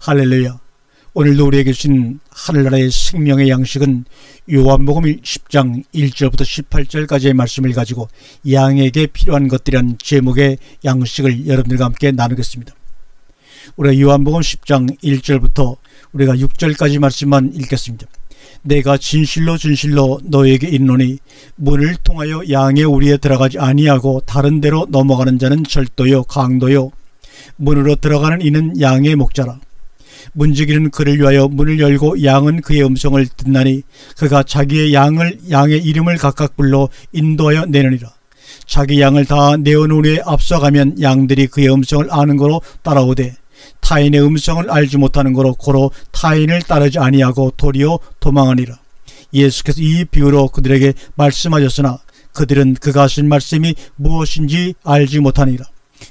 할렐루야. 오늘도 우리에게 주신 하늘나라의 생명의 양식은 요한복음 10장 1절부터 18절까지의 말씀을 가지고 양에게 필요한 것들이란 제목의 양식을 여러분들과 함께 나누겠습니다. 우리가 요한복음 10장 1절부터 우리가 6절까지 말씀만 읽겠습니다. 내가 진실로 진실로 너에게 이르노니 문을 통하여 양의 우리에 들어가지 아니하고 다른 데로 넘어가는 자는 절도요 강도요 문으로 들어가는 이는 양의 목자라. 문지기는 그를 위하여 문을 열고 양은 그의 음성을 듣나니 그가 자기의 양의 이름을 각각 불러 인도하여 내느니라. 자기 양을 다 내어놓은 후에 앞서가면 양들이 그의 음성을 아는 거로 따라오되 타인의 음성을 알지 못하는 거로 고로 타인을 따르지 아니하고 도리어 도망하니라. 예수께서 이 비유로 그들에게 말씀하셨으나 그들은 그가 하신 말씀이 무엇인지 알지 못하니라.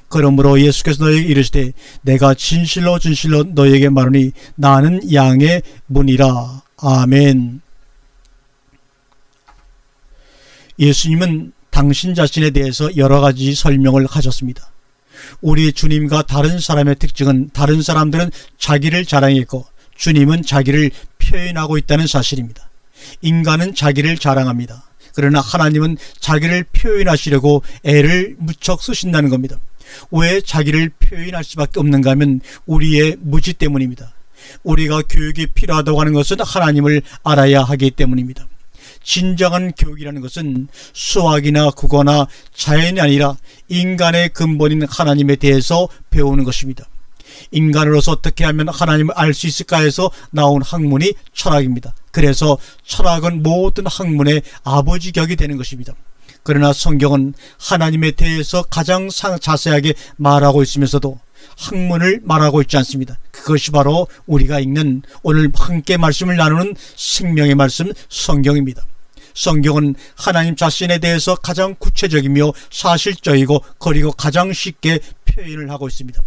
그러므로 예수께서 너에게 이르시되 내가 진실로 진실로 너에게 말하니 나는 양의 문이라. 아멘. 예수님은 당신 자신에 대해서 여러 가지 설명을 하셨습니다. 우리 주님과 다른 사람의 특징은 다른 사람들은 자기를 자랑했고 주님은 자기를 표현하고 있다는 사실입니다. 인간은 자기를 자랑합니다. 그러나 하나님은 자기를 표현하시려고 애를 무척 쓰신다는 겁니다. 왜 자기를 표현할 수밖에 없는가 하면 우리의 무지 때문입니다. 우리가 교육이 필요하다고 하는 것은 하나님을 알아야 하기 때문입니다. 진정한 교육이라는 것은 수학이나 국어나 자연이 아니라 인간의 근본인 하나님에 대해서 배우는 것입니다. 인간으로서 어떻게 하면 하나님을 알 수 있을까 해서 나온 학문이 철학입니다. 그래서 철학은 모든 학문의 아버지 격이 되는 것입니다. 그러나 성경은 하나님에 대해서 가장 자세하게 말하고 있으면서도 학문을 말하고 있지 않습니다. 그것이 바로 우리가 읽는 오늘 함께 말씀을 나누는 생명의 말씀 성경입니다. 성경은 하나님 자신에 대해서 가장 구체적이며 사실적이고 그리고 가장 쉽게 표현을 하고 있습니다.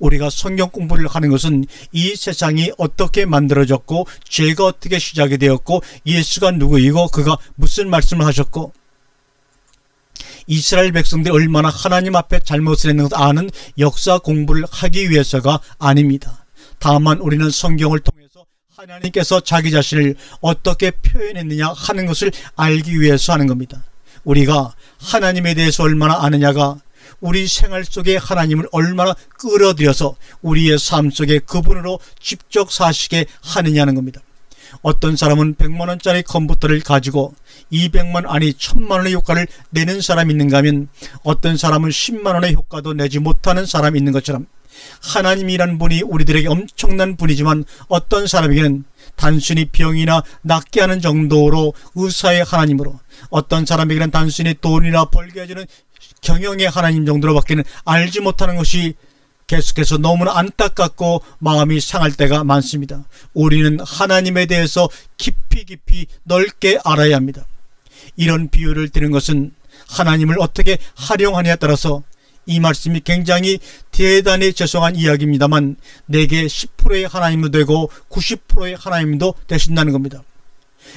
우리가 성경 공부를 하는 것은 이 세상이 어떻게 만들어졌고 죄가 어떻게 시작이 되었고 예수가 누구이고 그가 무슨 말씀을 하셨고 이스라엘 백성들이 얼마나 하나님 앞에 잘못을 했는 것을 아는 역사 공부를 하기 위해서가 아닙니다. 다만 우리는 성경을 통해서 하나님께서 자기 자신을 어떻게 표현했느냐 하는 것을 알기 위해서 하는 겁니다. 우리가 하나님에 대해서 얼마나 아느냐가 우리 생활 속에 하나님을 얼마나 끌어들여서 우리의 삶 속에 그분으로 직접 사시게 하느냐는 겁니다. 어떤 사람은 100만원짜리 컴퓨터를 가지고 200만 아니 1000만원의 효과를 내는 사람이 있는가 하면 어떤 사람은 10만원의 효과도 내지 못하는 사람이 있는 것처럼 하나님이란 분이 우리들에게 엄청난 분이지만 어떤 사람에게는 단순히 병이나 낫게 하는 정도로 의사의 하나님으로 어떤 사람에게는 단순히 돈이나 벌게 해주는 경영의 하나님 정도로밖에는 알지 못하는 것이 계속해서 너무나 안타깝고 마음이 상할 때가 많습니다. 우리는 하나님에 대해서 깊이 넓게 알아야 합니다. 이런 비유를 드는 것은 하나님을 어떻게 활용하냐에 따라서 이 말씀이 굉장히 대단히 죄송한 이야기입니다만 내게 10%의 하나님도 되고 90%의 하나님도 되신다는 겁니다.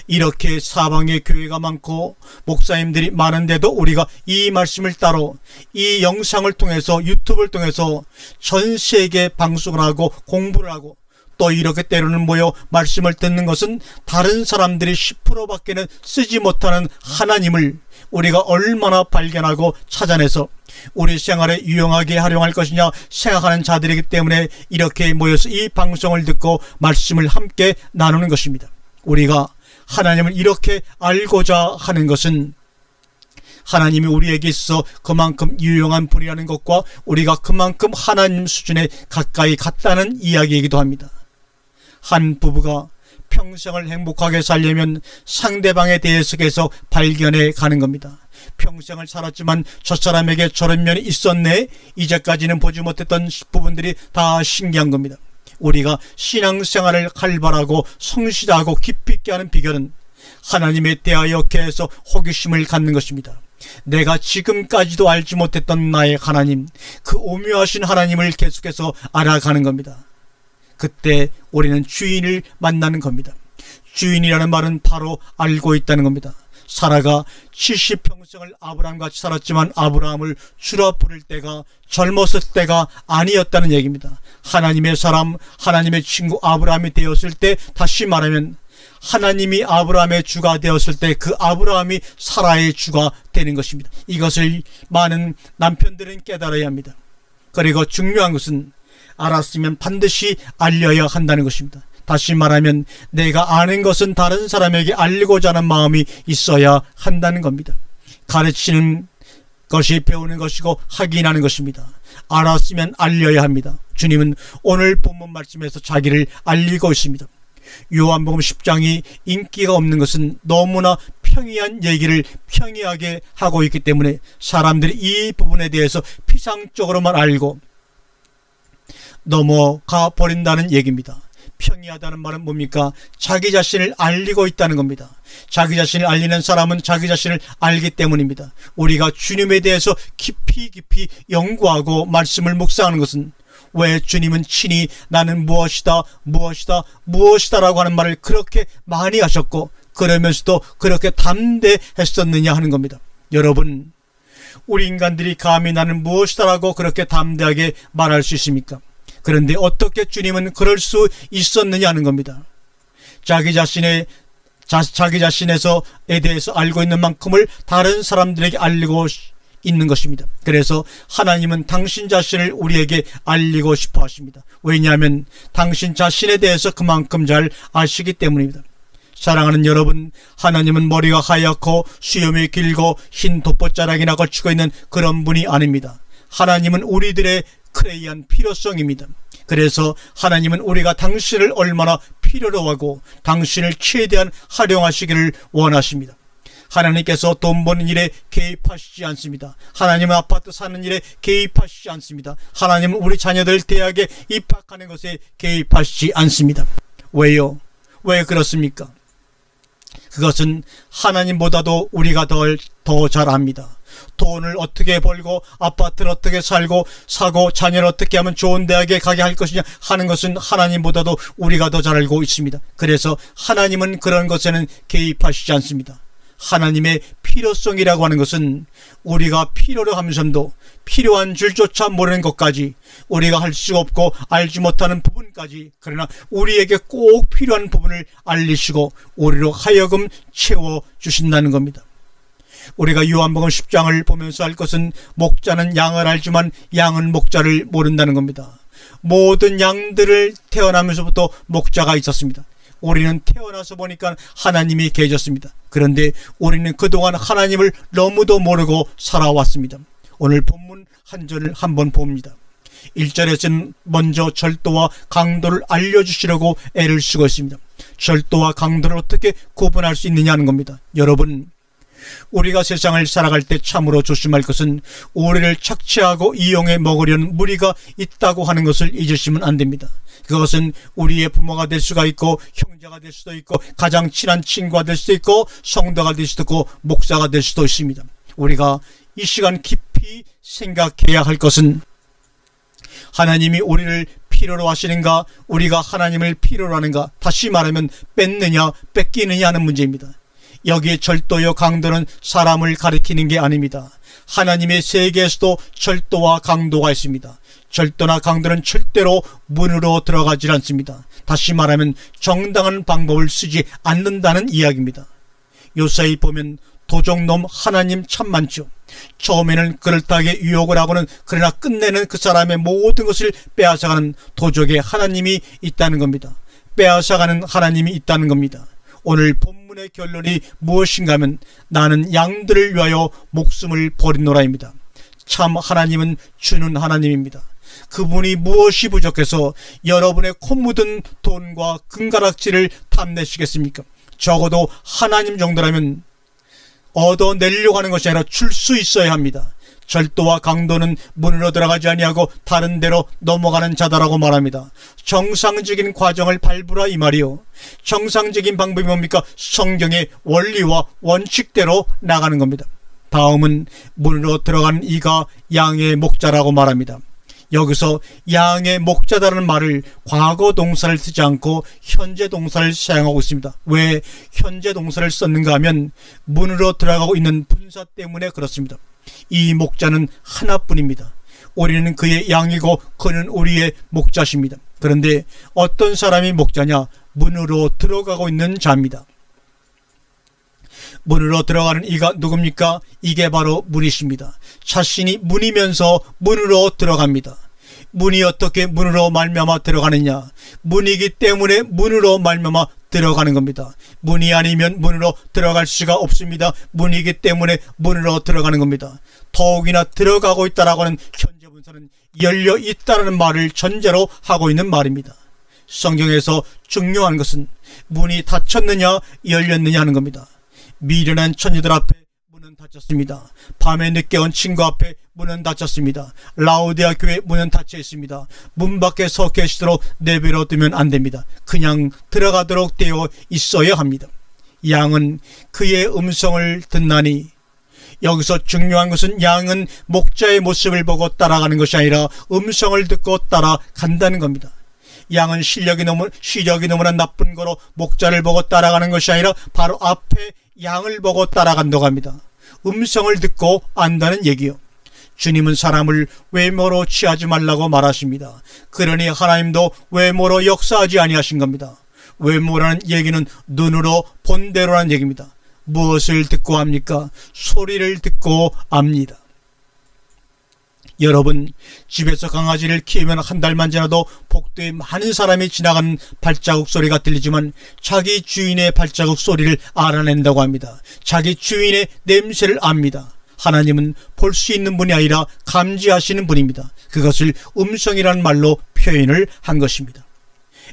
이렇게 사방에 교회가 많고 목사님들이 많은데도 우리가 이 말씀을 따로 이 영상을 통해서 유튜브를 통해서 전 세계 방송을 하고 공부를 하고 또 이렇게 때로는 모여 말씀을 듣는 것은 다른 사람들이 10%밖에는 쓰지 못하는 하나님을 우리가 얼마나 발견하고 찾아내서 우리 생활에 유용하게 활용할 것이냐 생각하는 자들이기 때문에 이렇게 모여서 이 방송을 듣고 말씀을 함께 나누는 것입니다. 우리가 하나님을 이렇게 알고자 하는 것은 하나님이 우리에게 있어 그만큼 유용한 분이라는 것과 우리가 그만큼 하나님 수준에 가까이 갔다는 이야기이기도 합니다. 한 부부가 평생을 행복하게 살려면 상대방에 대해서 계속 발견해 가는 겁니다. 평생을 살았지만 저 사람에게 저런 면이 있었네, 이제까지는 보지 못했던 부분들이 다 신기한 겁니다. 우리가 신앙생활을 활발하고 성실하고 깊이 있게 하는 비결은 하나님에 대하여 계속 호기심을 갖는 것입니다. 내가 지금까지도 알지 못했던 나의 하나님, 그 오묘하신 하나님을 계속해서 알아가는 겁니다. 그때 우리는 주인을 만나는 겁니다. 주인이라는 말은 바로 알고 있다는 겁니다. 사라가 70평생을 아브라함같이 살았지만 아브라함을 주라 부를 때가 젊었을 때가 아니었다는 얘기입니다. 하나님의 사람, 하나님의 친구 아브라함이 되었을 때, 다시 말하면 하나님이 아브라함의 주가 되었을 때 그 아브라함이 사라의 주가 되는 것입니다. 이것을 많은 남편들은 깨달아야 합니다. 그리고 중요한 것은 알았으면 반드시 알려야 한다는 것입니다. 다시 말하면 내가 아는 것은 다른 사람에게 알리고자 하는 마음이 있어야 한다는 겁니다. 가르치는 것이 배우는 것이고 확인하는 것입니다. 알았으면 알려야 합니다. 주님은 오늘 본문 말씀에서 자기를 알리고 있습니다. 요한복음 10장이 인기가 없는 것은 너무나 평이한 얘기를 평이하게 하고 있기 때문에 사람들이 이 부분에 대해서 피상적으로만 알고 넘어가 버린다는 얘기입니다. 평이하다는 말은 뭡니까? 자기 자신을 알리고 있다는 겁니다. 자기 자신을 알리는 사람은 자기 자신을 알기 때문입니다. 우리가 주님에 대해서 깊이 연구하고 말씀을 묵상하는 것은 왜 주님은 친히 나는 무엇이다 라고 하는 말을 그렇게 많이 하셨고 그러면서도 그렇게 담대했었느냐 하는 겁니다. 여러분, 우리 인간들이 감히 나는 무엇이다 라고 그렇게 담대하게 말할 수 있습니까? 그런데 어떻게 주님은 그럴 수 있었느냐 하는 겁니다. 자기 자신에서에 대해서 알고 있는 만큼을 다른 사람들에게 알리고 있는 것입니다. 그래서 하나님은 당신 자신을 우리에게 알리고 싶어 하십니다. 왜냐하면 당신 자신에 대해서 그만큼 잘 아시기 때문입니다. 사랑하는 여러분, 하나님은 머리가 하얗고 수염이 길고 흰 돋보자락이나 걸치고 있는 그런 분이 아닙니다. 하나님은 우리들의 크레이한 필요성입니다. 그래서 하나님은 우리가 당신을 얼마나 필요로 하고 당신을 최대한 활용하시기를 원하십니다. 하나님께서 돈 버는 일에 개입하시지 않습니다. 하나님은 아파트 사는 일에 개입하시지 않습니다. 하나님은 우리 자녀들 대학에 입학하는 것에 개입하시지 않습니다. 왜요? 왜 그렇습니까? 그것은 하나님보다도 우리가 더 잘 압니다. 돈을 어떻게 벌고 아파트를 어떻게 살고 사고 자녀를 어떻게 하면 좋은 대학에 가게 할 것이냐 하는 것은 하나님보다도 우리가 더 잘 알고 있습니다. 그래서 하나님은 그런 것에는 개입하시지 않습니다. 하나님의 필요성이라고 하는 것은 우리가 필요로 하면서도 필요한 줄조차 모르는 것까지, 우리가 할 수 없고 알지 못하는 부분까지, 그러나 우리에게 꼭 필요한 부분을 알리시고 우리로 하여금 채워주신다는 겁니다. 우리가 요한복음 10장을 보면서 할 것은 목자는 양을 알지만 양은 목자를 모른다는 겁니다. 모든 양들을 태어나면서부터 목자가 있었습니다. 우리는 태어나서 보니까 하나님이 계셨습니다. 그런데 우리는 그동안 하나님을 너무도 모르고 살아왔습니다. 오늘 본문 한 절을 한번 봅니다. 1절에서는 먼저 절도와 강도를 알려주시려고 애를 쓰고 있습니다. 절도와 강도를 어떻게 구분할 수 있느냐는 겁니다. 여러분, 우리가 세상을 살아갈 때 참으로 조심할 것은 우리를 착취하고 이용해 먹으려는 무리가 있다고 하는 것을 잊으시면 안 됩니다. 그것은 우리의 부모가 될 수가 있고 형제가 될 수도 있고 가장 친한 친구가 될 수도 있고 성도가 될 수도 있고 목사가 될 수도 있습니다. 우리가 이 시간 깊이 생각해야 할 것은 하나님이 우리를 필요로 하시는가, 우리가 하나님을 필요로 하는가, 다시 말하면 뺏느냐 뺏기느냐 하는 문제입니다. 여기에 절도요 강도는 사람을 가리키는 게 아닙니다. 하나님의 세계에서도 절도와 강도가 있습니다. 절도나 강도는 절대로 문으로 들어가지 않습니다. 다시 말하면 정당한 방법을 쓰지 않는다는 이야기입니다. 요사이 보면 도적놈 하나님 참 많죠. 처음에는 그럴듯하게 유혹을 하고는 그러나 끝내는 그 사람의 모든 것을 빼앗아가는 도적의 하나님이 있다는 겁니다. 빼앗아가는 하나님이 있다는 겁니다. 오늘 본문의 결론이 무엇인가 하면 나는 양들을 위하여 목숨을 버리노라입니다. 참 하나님은 주는 하나님입니다. 그분이 무엇이 부족해서 여러분의 코 묻은 돈과 금가락지를 탐내시겠습니까? 적어도 하나님 정도라면 얻어내려고 하는 것이 아니라 줄 수 있어야 합니다. 절도와 강도는 문으로 들어가지 아니하고 다른 데로 넘어가는 자다라고 말합니다. 정상적인 과정을 밟으라 이 말이요. 정상적인 방법이 뭡니까? 성경의 원리와 원칙대로 나가는 겁니다. 다음은 문으로 들어간 이가 양의 목자라고 말합니다. 여기서 양의 목자다라는 말을 과거 동사를 쓰지 않고 현재 동사를 사용하고 있습니다. 왜 현재 동사를 썼는가 하면 문으로 들어가고 있는 분사 때문에 그렇습니다. 이 목자는 하나뿐입니다. 우리는 그의 양이고 그는 우리의 목자십니다. 그런데 어떤 사람이 목자냐? 문으로 들어가고 있는 자입니다. 문으로 들어가는 이가 누굽니까? 이게 바로 문이십니다. 자신이 문이면서 문으로 들어갑니다. 문이 어떻게 문으로 말미암아 들어가느냐? 문이기 때문에 문으로 말미암아 들어가는 겁니다. 문이 아니면 문으로 들어갈 수가 없습니다. 문이기 때문에 문으로 들어가는 겁니다. 더욱이나 들어가고 있다라고 하는 현재 분사는 열려 있다라는 말을 전제로 하고 있는 말입니다. 성경에서 중요한 것은 문이 닫혔느냐 열렸느냐 하는 겁니다. 미련한 처녀들 앞에 문은 닫혔습니다. 밤에 늦게 온 친구 앞에 문은 닫혔습니다. 라오디아 교회 문은 닫혀 있습니다. 문 밖에 서 계시도록 내버려 두면 안 됩니다. 그냥 들어가도록 되어 있어야 합니다. 양은 그의 음성을 듣나니, 여기서 중요한 것은 양은 목자의 모습을 보고 따라가는 것이 아니라 음성을 듣고 따라간다는 겁니다. 양은 시력이 너무나 나쁜 거로 목자를 보고 따라가는 것이 아니라 바로 앞에 양을 보고 따라간다고 합니다. 음성을 듣고 안다는 얘기요. 주님은 사람을 외모로 취하지 말라고 말하십니다. 그러니 하나님도 외모로 역사하지 아니하신 겁니다. 외모라는 얘기는 눈으로 본대로라는 얘기입니다. 무엇을 듣고 합니까? 소리를 듣고 압니다. 여러분, 집에서 강아지를 키우면 한 달만 지나도 복도에 많은 사람이 지나가는 발자국 소리가 들리지만 자기 주인의 발자국 소리를 알아낸다고 합니다. 자기 주인의 냄새를 압니다. 하나님은 볼 수 있는 분이 아니라 감지하시는 분입니다. 그것을 음성이라는 말로 표현을 한 것입니다.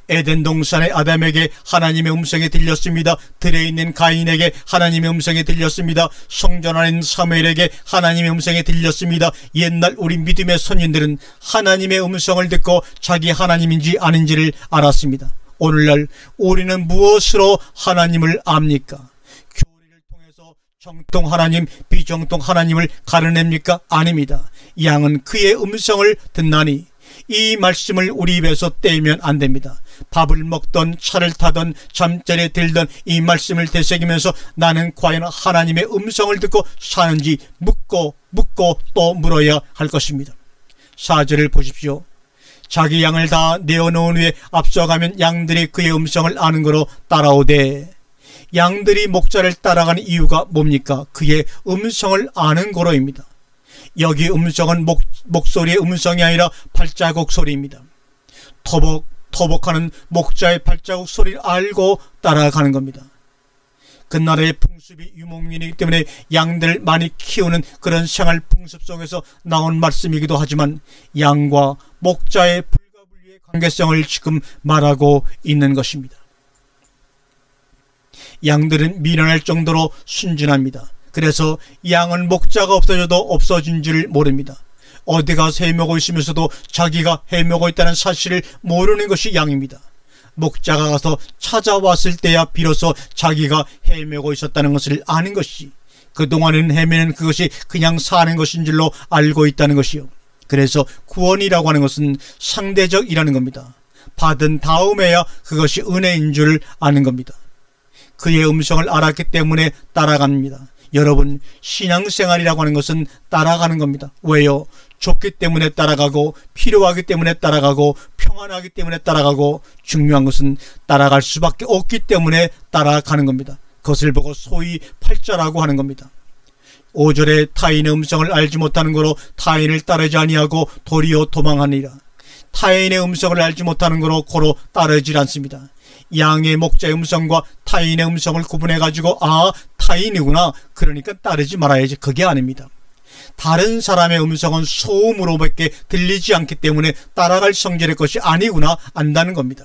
에덴 동산의 아담에게 하나님의 음성이 들렸습니다. 들에 있는 가인에게 하나님의 음성이 들렸습니다. 성전 안에 있는 사무엘에게 하나님의 음성이 들렸습니다. 옛날 우리 믿음의 선인들은 하나님의 음성을 듣고 자기 하나님인지 아닌지를 알았습니다. 오늘날 우리는 무엇으로 하나님을 압니까? 교리를 통해서 정통 하나님, 비정통 하나님을 가려냅니까? 아닙니다. 양은 그의 음성을 듣나니, 이 말씀을 우리 입에서 떼면 안 됩니다. 밥을 먹던 차를 타던 잠자리에 들던 이 말씀을 되새기면서 나는 과연 하나님의 음성을 듣고 사는지 묻고 또 물어야 할 것입니다. 4절을 보십시오. 자기 양을 다 내어놓은 후에 앞서가면 양들이 그의 음성을 아는 거로 따라오되, 양들이 목자를 따라가는 이유가 뭡니까? 그의 음성을 아는 거로입니다. 여기 음성은 목소리의 음성이 아니라 발자국 소리입니다. 터벅하는 목자의 발자국 소리를 알고 따라가는 겁니다. 그 나라의 풍습이 유목민이기 때문에 양들을 많이 키우는 그런 생활 풍습 속에서 나온 말씀이기도 하지만 양과 목자의 불가분리의 관계성을 지금 말하고 있는 것입니다. 양들은 미련할 정도로 순진합니다. 그래서 양은 목자가 없어져도 없어진 줄 모릅니다. 어디 가서 헤매고 있으면서도 자기가 헤매고 있다는 사실을 모르는 것이 양입니다. 목자가 가서 찾아왔을 때야 비로소 자기가 헤매고 있었다는 것을 아는 것이, 그동안에는 헤매는 그것이 그냥 사는 것인 줄로 알고 있다는 것이요. 그래서 구원이라고 하는 것은 상대적이라는 겁니다. 받은 다음에야 그것이 은혜인 줄 아는 겁니다. 그의 음성을 알았기 때문에 따라갑니다. 여러분, 신앙생활이라고 하는 것은 따라가는 겁니다. 왜요? 좋기 때문에 따라가고, 필요하기 때문에 따라가고, 평안하기 때문에 따라가고, 중요한 것은 따라갈 수밖에 없기 때문에 따라가는 겁니다. 그것을 보고 소위 팔자라고 하는 겁니다. 5절에 타인의 음성을 알지 못하는 거로 타인을 따르지 아니하고 도리어 도망하니라. 타인의 음성을 알지 못하는 거로 고로 따르질 않습니다. 양의 목자의 음성과 타인의 음성을 구분해가지고 타인이구나, 그러니까 따르지 말아야지, 그게 아닙니다. 다른 사람의 음성은 소음으로밖에 들리지 않기 때문에 따라갈 성질의 것이 아니구나 안다는 겁니다.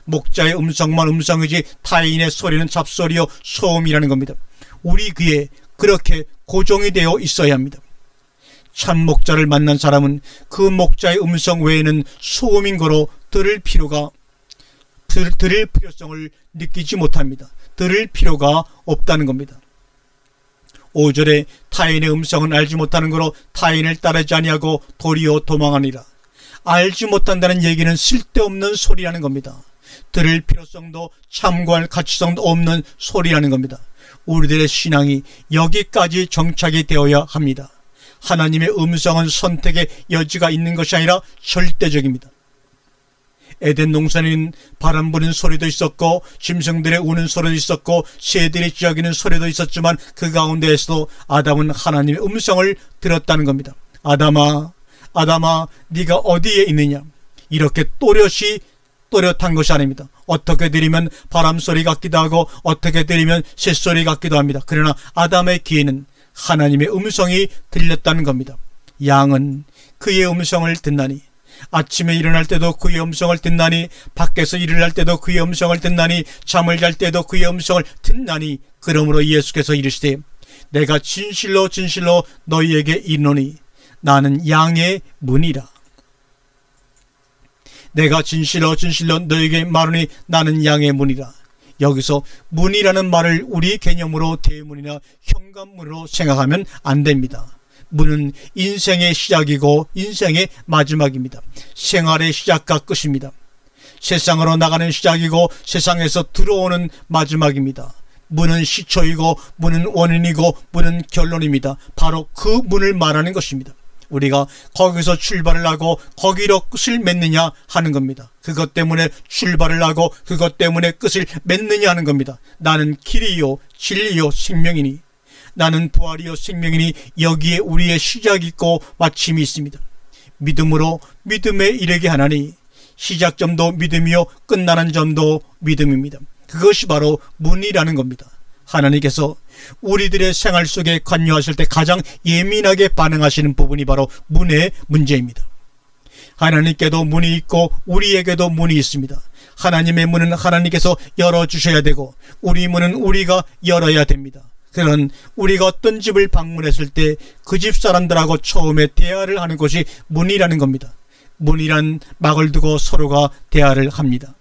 목자의 음성만 음성이지 타인의 소리는 잡소리요 소음이라는 겁니다. 우리 귀에 그렇게 고정이 되어 있어야 합니다. 참 목자를 만난 사람은 그 목자의 음성 외에는 소음인 거로 들을 필요성을 느끼지 못합니다. 들을 필요가 없다는 겁니다. 5절에 타인의 음성은 알지 못하는 거로 타인을 따르지 아니하고 도리어 도망하니라. 알지 못한다는 얘기는 쓸데없는 소리라는 겁니다. 들을 필요성도 참고할 가치성도 없는 소리라는 겁니다. 우리들의 신앙이 여기까지 정착이 되어야 합니다. 하나님의 음성은 선택의 여지가 있는 것이 아니라 절대적입니다. 에덴 동산에는 바람 부는 소리도 있었고 짐승들의 우는 소리도 있었고 새들의 쥐어기는 소리도 있었지만 그 가운데에서도 아담은 하나님의 음성을 들었다는 겁니다. 아담아, 아담아, 네가 어디에 있느냐? 이렇게 또렷한 것이 아닙니다. 어떻게 들으면 바람소리 같기도 하고 어떻게 들으면 새소리 같기도 합니다. 그러나 아담의 귀에는 하나님의 음성이 들렸다는 겁니다. 양은 그의 음성을 듣나니, 아침에 일어날 때도 그의 음성을 듣나니, 밖에서 일을 할 때도 그의 음성을 듣나니, 잠을 잘 때도 그의 음성을 듣나니, 그러므로 예수께서 이르시되 내가 진실로 진실로 너희에게 이르노니 나는 양의 문이라. 내가 진실로 진실로 너희에게 말하노니 나는 양의 문이라. 여기서 문이라는 말을 우리 개념으로 대문이나 현관문으로 생각하면 안 됩니다. 문은 인생의 시작이고 인생의 마지막입니다. 생활의 시작과 끝입니다. 세상으로 나가는 시작이고 세상에서 들어오는 마지막입니다. 문은 시초이고 문은 원인이고 문은 결론입니다. 바로 그 문을 말하는 것입니다. 우리가 거기서 출발을 하고 거기로 끝을 맺느냐 하는 겁니다. 그것 때문에 출발을 하고 그것 때문에 끝을 맺느냐 하는 겁니다. 나는 길이요 진리요 생명이니, 나는 부활이요 생명이니, 여기에 우리의 시작이 있고 마침이 있습니다. 믿음으로 믿음에 이르게 하나니, 시작점도 믿음이요 끝나는 점도 믿음입니다. 그것이 바로 문이라는 겁니다. 하나님께서 우리들의 생활 속에 관여하실 때 가장 예민하게 반응하시는 부분이 바로 문의 문제입니다. 하나님께도 문이 있고 우리에게도 문이 있습니다. 하나님의 문은 하나님께서 열어주셔야 되고 우리 문은 우리가 열어야 됩니다. 그런 우리가 어떤 집을 방문했을 때 그 집 사람들하고 처음에 대화를 하는 것이 문이라는 겁니다. 문이란 막을 두고 서로가 대화를 합니다.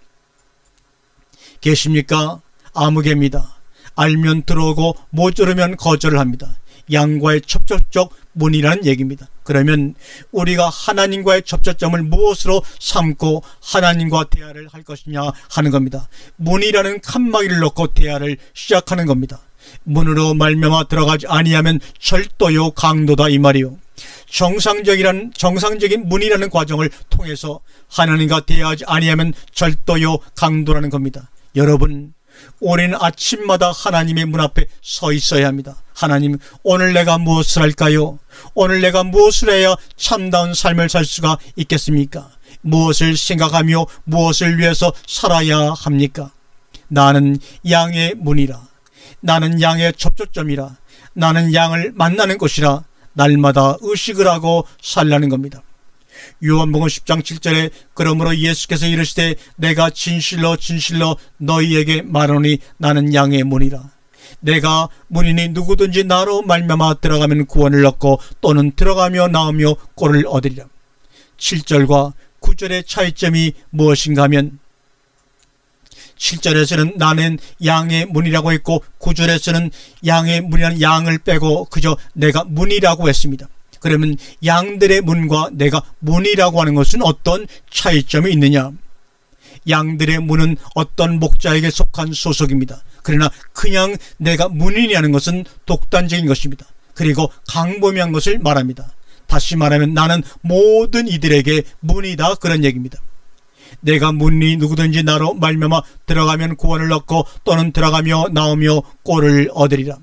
계십니까? 아무개입니다. 알면 들어오고 모르면 거절을 합니다. 양과의 접촉적 문이라는 얘기입니다. 그러면 우리가 하나님과의 접촉점을 무엇으로 삼고 하나님과 대화를 할 것이냐 하는 겁니다. 문이라는 칸막이를 놓고 대화를 시작하는 겁니다. 문으로 말미암아 들어가지 아니하면 절도요 강도다 이 말이요. 정상적인 문이라는 과정을 통해서 하나님과 대화하지 아니하면 절도요 강도라는 겁니다. 여러분, 우리는 아침마다 하나님의 문 앞에 서 있어야 합니다. 하나님, 오늘 내가 무엇을 할까요? 오늘 내가 무엇을 해야 참다운 삶을 살 수가 있겠습니까? 무엇을 생각하며 무엇을 위해서 살아야 합니까? 나는 양의 문이라, 나는 양의 접촉점이라, 나는 양을 만나는 곳이라 날마다 의식을 하고 살라는 겁니다. 요한복음 10장 7절에 그러므로 예수께서 이르시되 내가 진실로 진실로 너희에게 말하노니 나는 양의 문이라. 내가 문이니 누구든지 나로 말미암아 들어가면 구원을 얻고 또는 들어가며 나오며 꼴을 얻으리라. 7절과 9절의 차이점이 무엇인가 하면 7절에서는 나는 양의 문이라고 했고 9절에서는 양의 문이라는 양을 빼고 그저 내가 문이라고 했습니다. 그러면 양들의 문과 내가 문이라고 하는 것은 어떤 차이점이 있느냐? 양들의 문은 어떤 목자에게 속한 소속입니다. 그러나 그냥 내가 문이라는 것은 독단적인 것입니다. 그리고 광범위한 것을 말합니다. 다시 말하면 나는 모든 이들에게 문이다, 그런 얘기입니다. 내가 문이 누구든지 나로 말미암아 들어가면 구원을 얻고 또는 들어가며 나오며 꼴을 얻으리라.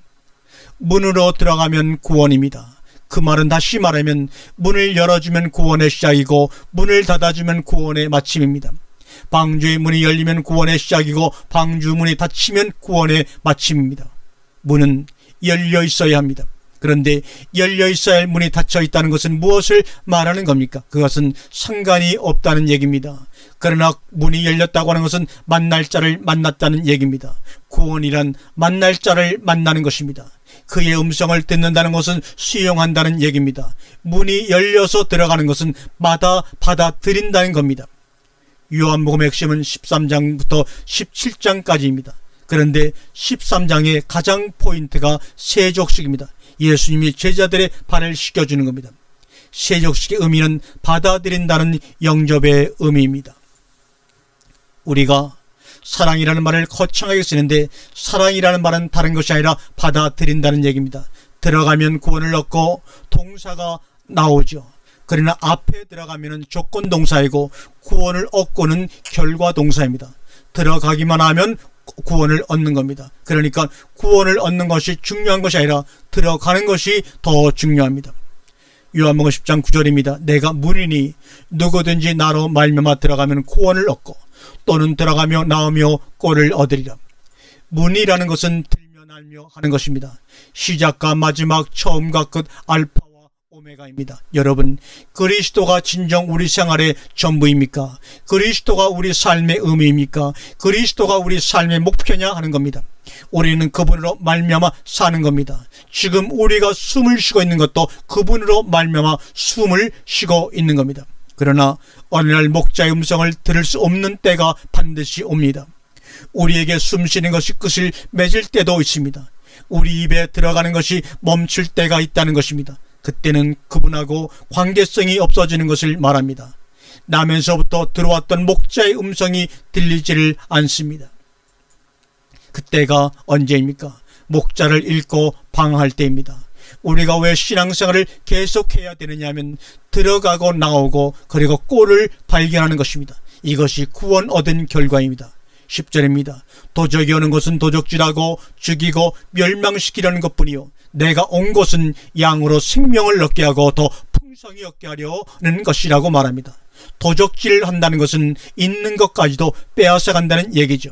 문으로 들어가면 구원입니다. 그 말은 다시 말하면 문을 열어주면 구원의 시작이고 문을 닫아주면 구원의 마침입니다. 방주의 문이 열리면 구원의 시작이고 방주 문이 닫히면 구원의 마침입니다. 문은 열려 있어야 합니다. 그런데 열려 있어야 할 문이 닫혀 있다는 것은 무엇을 말하는 겁니까? 그것은 상관이 없다는 얘기입니다. 그러나 문이 열렸다고 하는 것은 만날 자를 만났다는 얘기입니다. 구원이란 만날 자를 만나는 것입니다. 그의 음성을 듣는다는 것은 수용한다는 얘기입니다. 문이 열려서 들어가는 것은 받아들인다는 겁니다. 요한복음의 핵심은 13장부터 17장까지입니다. 그런데 13장의 가장 포인트가 세족식입니다. 예수님이 제자들의 발을 씻겨주는 겁니다. 세족식의 의미는 받아들인다는 영접의 의미입니다. 우리가 사랑이라는 말을 거창하게 쓰는데 사랑이라는 말은 다른 것이 아니라 받아들인다는 얘기입니다. 들어가면 구원을 얻고 동사가 나오죠. 그러나 앞에 들어가면 조건 동사이고 구원을 얻고는 결과 동사입니다. 들어가기만 하면 구원을 얻는 겁니다. 그러니까 구원을 얻는 것이 중요한 것이 아니라 들어가는 것이 더 중요합니다. 요한복음 10장 9절입니다. 내가 문이니 누구든지 나로 말미암아 들어가면 구원을 얻고 또는 들어가며 나오며 꼴을 얻으리라. 문이라는 것은 들며 날며 하는 것입니다. 시작과 마지막, 처음과 끝, 알파와 오메가입니다. 여러분, 그리스도가 진정 우리 생활의 전부입니까? 그리스도가 우리 삶의 의미입니까? 그리스도가 우리 삶의 목표냐 하는 겁니다. 우리는 그분으로 말미암아 사는 겁니다. 지금 우리가 숨을 쉬고 있는 것도 그분으로 말미암아 숨을 쉬고 있는 겁니다. 그러나 어느 날 목자의 음성을 들을 수 없는 때가 반드시 옵니다. 우리에게 숨쉬는 것이 끝을 맺을 때도 있습니다. 우리 입에 들어가는 것이 멈출 때가 있다는 것입니다. 그때는 그분하고 관계성이 없어지는 것을 말합니다. 나면서부터 들어왔던 목자의 음성이 들리지를 않습니다. 그때가 언제입니까? 목자를 잃고 방황할 때입니다. 우리가 왜 신앙생활을 계속해야 되느냐 하면 들어가고 나오고 그리고 꼴을 발견하는 것입니다. 이것이 구원 얻은 결과입니다. 10절입니다. 도적이 오는 것은 도적질하고 죽이고 멸망시키려는 것뿐이요 내가 온 것은 양으로 생명을 얻게 하고 더 풍성히 얻게 하려는 것이라고 말합니다. 도적질을 한다는 것은 있는 것까지도 빼앗아간다는 얘기죠.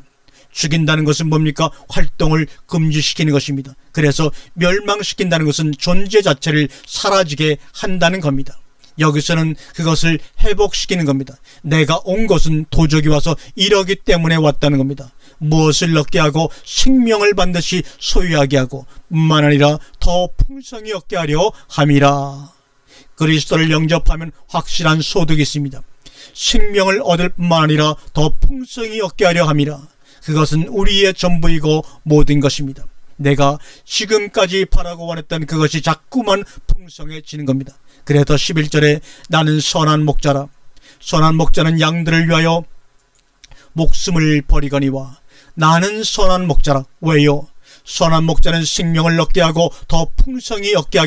죽인다는 것은 뭡니까? 활동을 금지시키는 것입니다. 그래서 멸망시킨다는 것은 존재 자체를 사라지게 한다는 겁니다. 여기서는 그것을 회복시키는 겁니다. 내가 온 것은 도적이 와서 이러기 때문에 왔다는 겁니다. 무엇을 얻게 하고 생명을 반드시 소유하게 하고 뿐만 아니라 더 풍성히 얻게 하려 함이라. 그리스도를 영접하면 확실한 소득이 있습니다. 생명을 얻을 뿐만 아니라 더 풍성히 얻게 하려 함이라. 그것은 우리의 전부이고 모든 것입니다. 내가 지금까지 바라고 원했던 그것이 자꾸만 풍성해지는 겁니다. 그래서 11절에 나는 선한 목자라. 선한 목자는 양들을 위하여 목숨을 버리거니와. 나는 선한 목자라. 왜요? 선한 목자는 생명을 얻게 하고 더 풍성히 얻게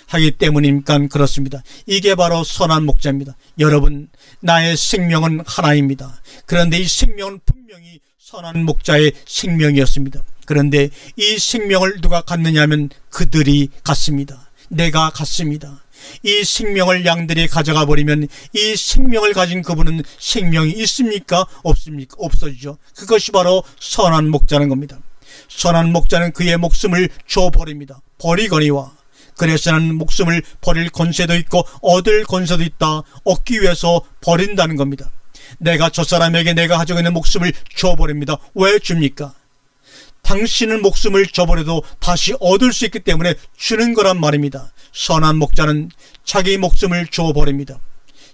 하기 때문이니까 그렇습니다. 이게 바로 선한 목자입니다. 여러분, 나의 생명은 하나입니다. 그런데 이 생명은 분명히 선한 목자의 생명이었습니다. 그런데 이 생명을 누가 갖느냐 하면 그들이 갖습니다. 내가 갖습니다. 이 생명을 양들이 가져가 버리면 이 생명을 가진 그분은 생명이 있습니까? 없습니까? 없어지죠. 그것이 바로 선한 목자는 겁니다. 선한 목자는 그의 목숨을 줘버립니다. 버리거니와. 그래서 나는 목숨을 버릴 권세도 있고 얻을 권세도 있다. 얻기 위해서 버린다는 겁니다. 내가 저 사람에게 내가 가지고 있는 목숨을 줘버립니다. 왜 줍니까? 당신은 목숨을 줘버려도 다시 얻을 수 있기 때문에 주는 거란 말입니다. 선한 목자는 자기 목숨을 줘버립니다.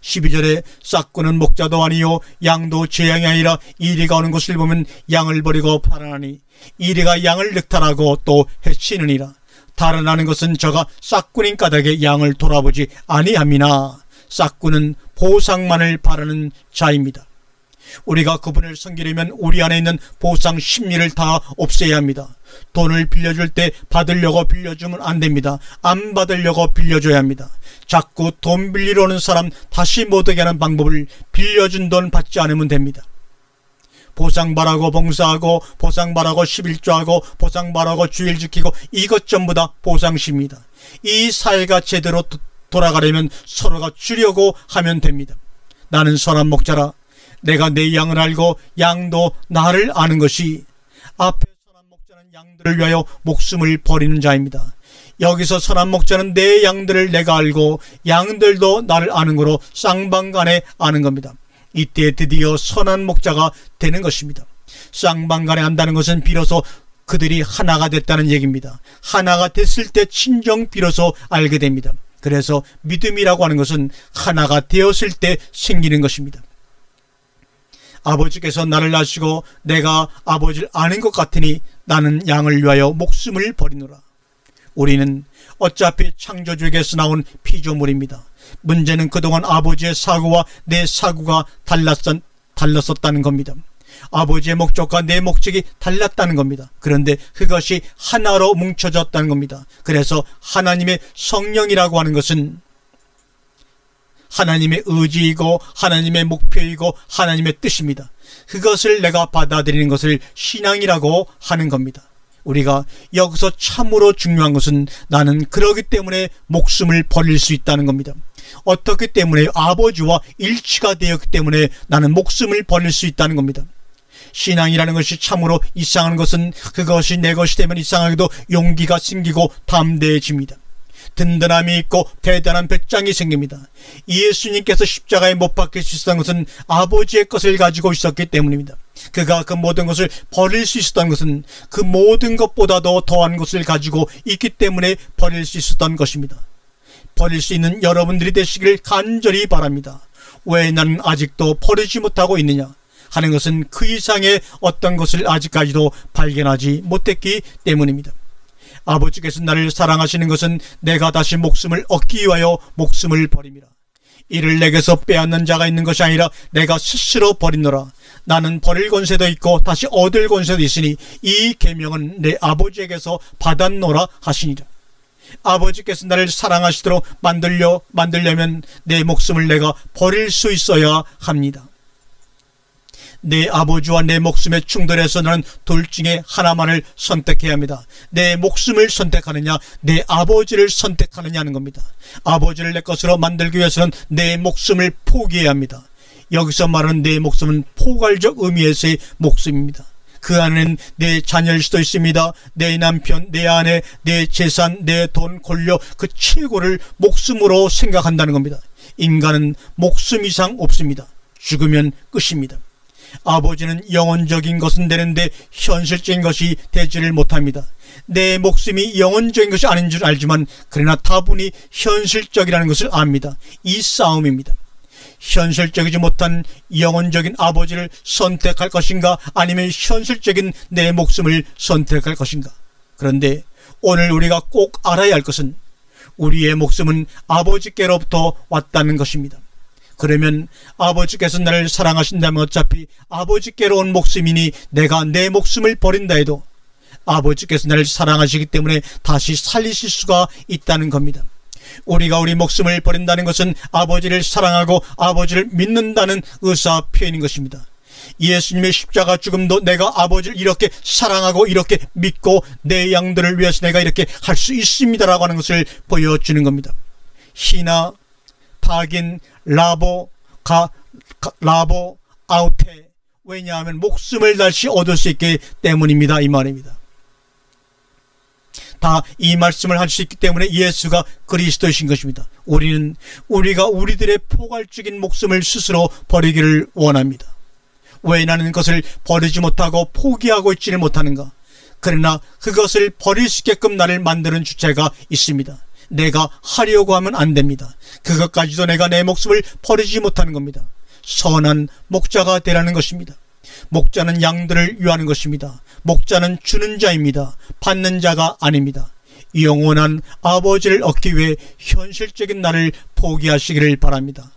12절에 싹구는 목자도 아니요 양도 제 양이 아니라 이리가 오는 것을 보면 양을 버리고 팔아나니 이리가 양을 늑탈하고 또 해치느니라. 달아나는 것은 저가 싹구인 까닭에 양을 돌아보지 아니함이나. 싹구는 보상만을 바라는 자입니다. 우리가 그분을 섬기려면 우리 안에 있는 보상 심리를 다 없애야 합니다. 돈을 빌려줄 때 받으려고 빌려주면 안 됩니다. 안 받으려고 빌려줘야 합니다. 자꾸 돈 빌리러 오는 사람 다시 못 오게 하는 방법을 빌려준 돈 받지 않으면 됩니다. 보상바라고 봉사하고 보상바라고 11조하고 보상바라고 주일 지키고 이것 전부 다 보상심입니다. 이 사회가 제대로 돌아가려면 서로가 주려고 하면 됩니다. 나는 선한 목자라. 내가 내 양을 알고 양도 나를 아는 것이. 앞에 선한 목자는 양들을 위하여 목숨을 버리는 자입니다. 여기서 선한 목자는 내 양들을 내가 알고 양들도 나를 아는 거로 쌍방간에 아는 겁니다. 이때 드디어 선한 목자가 되는 것입니다. 쌍방간에 안다는 것은 비로소 그들이 하나가 됐다는 얘기입니다. 하나가 됐을 때 진정 비로소 알게 됩니다. 그래서 믿음이라고 하는 것은 하나가 되었을 때 생기는 것입니다. 아버지께서 나를 아시고 내가 아버지를 아는 것 같으니 나는 양을 위하여 목숨을 버리노라. 우리는 어차피 창조주에게서 나온 피조물입니다. 문제는 그동안 아버지의 사고와 내 사고가 달랐었다는 겁니다. 아버지의 목적과 내 목적이 달랐다는 겁니다. 그런데 그것이 하나로 뭉쳐졌다는 겁니다. 그래서 하나님의 성령이라고 하는 것은 하나님의 의지이고 하나님의 목표이고 하나님의 뜻입니다. 그것을 내가 받아들이는 것을 신앙이라고 하는 겁니다. 우리가 여기서 참으로 중요한 것은 나는 그러기 때문에 목숨을 버릴 수 있다는 겁니다. 어떻기 때문에? 아버지와 일치가 되었기 때문에 나는 목숨을 버릴 수 있다는 겁니다. 신앙이라는 것이 참으로 이상한 것은 그것이 내 것이 되면 이상하게도 용기가 생기고 담대해집니다. 든든함이 있고 대단한 배짱이 생깁니다. 예수님께서 십자가에 못 박히셨던 것은 아버지의 것을 가지고 있었기 때문입니다. 그가 그 모든 것을 버릴 수 있었던 것은 그 모든 것보다도 더한 것을 가지고 있기 때문에 버릴 수 있었던 것입니다. 버릴 수 있는 여러분들이 되시기를 간절히 바랍니다. 왜 나는 아직도 버리지 못하고 있느냐 하는 것은 그 이상의 어떤 것을 아직까지도 발견하지 못했기 때문입니다. 아버지께서 나를 사랑하시는 것은 내가 다시 목숨을 얻기 위하여 목숨을 버립니다. 이를 내게서 빼앗는 자가 있는 것이 아니라 내가 스스로 버리노라. 나는 버릴 권세도 있고 다시 얻을 권세도 있으니 이 계명은 내 아버지에게서 받았노라 하시니라. 아버지께서 나를 사랑하시도록 만들려면 내 목숨을 내가 버릴 수 있어야 합니다. 내 아버지와 내 목숨의 충돌에서 나는 둘 중에 하나만을 선택해야 합니다. 내 목숨을 선택하느냐 내 아버지를 선택하느냐 하는 겁니다. 아버지를 내 것으로 만들기 위해서는 내 목숨을 포기해야 합니다. 여기서 말하는 내 목숨은 포괄적 의미에서의 목숨입니다. 그 안에는 내 자녀일 수도 있습니다. 내 남편, 내 아내, 내 재산, 내 돈, 권력 그 최고를 목숨으로 생각한다는 겁니다. 인간은 목숨 이상 없습니다. 죽으면 끝입니다. 아버지는 영혼적인 것은 되는데 현실적인 것이 되지를 못합니다. 내 목숨이 영혼적인 것이 아닌 줄 알지만 그러나 다분히 현실적이라는 것을 압니다. 이 싸움입니다. 현실적이지 못한 영혼적인 아버지를 선택할 것인가 아니면 현실적인 내 목숨을 선택할 것인가. 그런데 오늘 우리가 꼭 알아야 할 것은 우리의 목숨은 아버지께로부터 왔다는 것입니다. 그러면 아버지께서 나를 사랑하신다면 어차피 아버지께로 온 목숨이니 내가 내 목숨을 버린다 해도 아버지께서 나를 사랑하시기 때문에 다시 살리실 수가 있다는 겁니다. 우리가 우리 목숨을 버린다는 것은 아버지를 사랑하고 아버지를 믿는다는 의사 표현인 것입니다. 예수님의 십자가 죽음도 내가 아버지를 이렇게 사랑하고 이렇게 믿고 내 양들을 위해서 내가 이렇게 할 수 있습니다라고 하는 것을 보여주는 겁니다. 희나, 박인, 라보, 아우테. 왜냐하면 목숨을 다시 얻을 수 있기 때문입니다. 이 말입니다. 다 이 말씀을 할 수 있기 때문에 예수가 그리스도이신 것입니다. 우리가 우리들의 포괄적인 목숨을 스스로 버리기를 원합니다. 왜 나는 그것을 버리지 못하고 포기하고 있지를 못하는가? 그러나 그것을 버릴 수 있게끔 나를 만드는 주체가 있습니다. 내가 하려고 하면 안 됩니다. 그것까지도 내가 내 목숨을 버리지 못하는 겁니다. 선한 목자가 되라는 것입니다. 목자는 양들을 위하는 것입니다. 목자는 주는 자입니다. 받는 자가 아닙니다. 영원한 아버지를 얻기 위해 현실적인 나를 포기하시기를 바랍니다.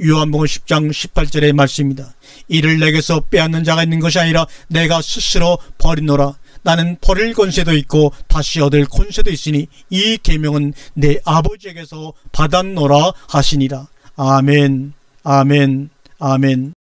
요한복음 10장 18절의 말씀입니다. 이를 내게서 빼앗는 자가 있는 것이 아니라 내가 스스로 버리노라. 나는 버릴 권세도 있고 다시 얻을 권세도 있으니 이 계명은 내 아버지에게서 받았노라 하시니라. 아멘, 아멘, 아멘.